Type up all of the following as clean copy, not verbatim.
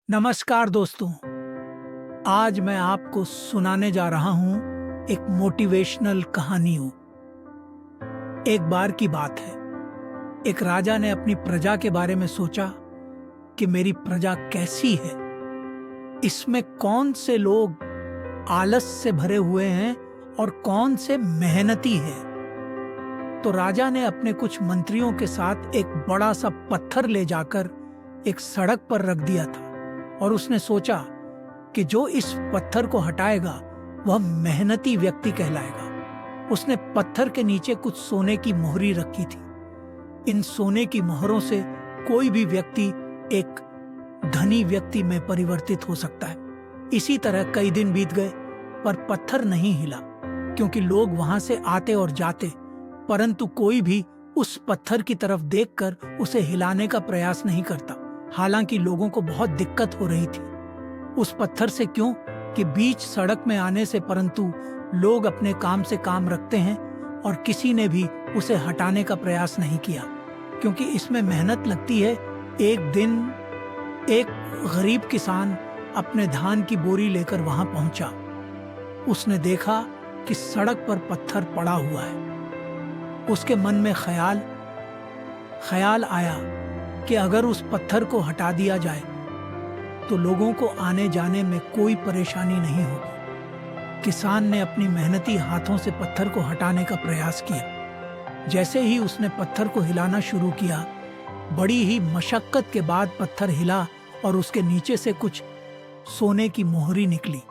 नमस्कार दोस्तों। आज मैं आपको सुनाने जा रहा हूं एक मोटिवेशनल कहानियों। एक बार की बात है, एक राजा ने अपनी प्रजा के बारे में सोचा कि मेरी प्रजा कैसी है, इसमें कौन से लोग आलस से भरे हुए हैं और कौन से मेहनती हैं। तो राजा ने अपने कुछ मंत्रियों के साथ एक बड़ा सा पत्थर ले जाकर एक सड़क पर रख दिया था और उसने सोचा कि जो इस पत्थर को हटाएगा वह मेहनती व्यक्ति कहलाएगा। उसने पत्थर के नीचे कुछ सोने की मोहरी रखी थी। इन सोने की मोहरों से कोई भी व्यक्ति एक धनी व्यक्ति में परिवर्तित हो सकता है। इसी तरह कई दिन बीत गए पर पत्थर नहीं हिला, क्योंकि लोग वहां से आते और जाते, परंतु कोई भी उस पत्थर की तरफ देखकर उसे हिलाने का प्रयास नहीं करता। हालांकि लोगों को बहुत दिक्कत हो रही थी उस पत्थर से, क्यों कि बीच सड़क में आने से, परंतु लोग अपने काम से काम रखते हैं और किसी ने भी उसे हटाने का प्रयास नहीं किया, क्योंकि इसमें मेहनत लगती है। एक दिन एक गरीब किसान अपने धान की बोरी लेकर वहां पहुंचा। उसने देखा कि सड़क पर पत्थर पड़ा हुआ है। उसके मन में ख्याल आया कि अगर उस पत्थर को हटा दिया जाए तो लोगों को आने जाने में कोई परेशानी नहीं होगी। किसान ने अपनी मेहनती हाथों से पत्थर को हटाने का प्रयास किया। जैसे ही उसने पत्थर को हिलाना शुरू किया, बड़ी ही मशक्कत के बाद पत्थर हिला और उसके नीचे से कुछ सोने की मोहरी निकली।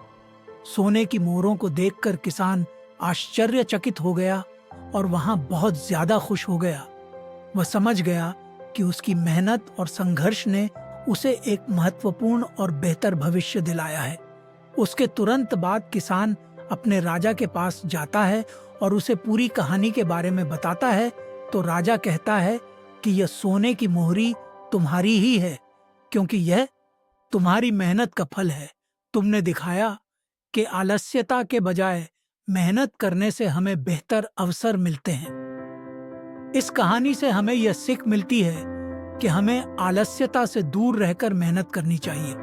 सोने की मोहरों को देखकर किसान आश्चर्यचकित हो गया और वहां बहुत ज्यादा खुश हो गया। वह समझ गया कि उसकी मेहनत और संघर्ष ने उसे एक महत्वपूर्ण और बेहतर भविष्य दिलाया है। उसके तुरंत बाद किसान अपने राजा के पास जाता है और उसे पूरी कहानी के बारे में बताता है। तो राजा कहता है कि यह सोने की मोहरी तुम्हारी ही है, क्योंकि यह तुम्हारी मेहनत का फल है। तुमने दिखाया कि आलस्यता के बजाय मेहनत करने से हमें बेहतर अवसर मिलते हैं। इस कहानी से हमें यह सीख मिलती है कि हमें आलस्यता से दूर रहकर मेहनत करनी चाहिए।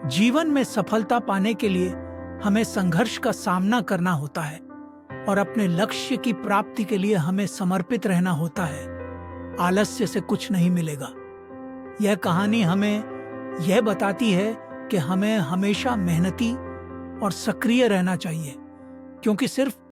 जीवन में सफलता पाने के लिए हमें संघर्ष का सामना करना होता है और अपने लक्ष्य की प्राप्ति के लिए हमें समर्पित रहना होता है। आलस्य से कुछ नहीं मिलेगा। यह कहानी हमें यह बताती है कि हमें हमेशा मेहनती और सक्रिय रहना चाहिए, क्योंकि सिर्फ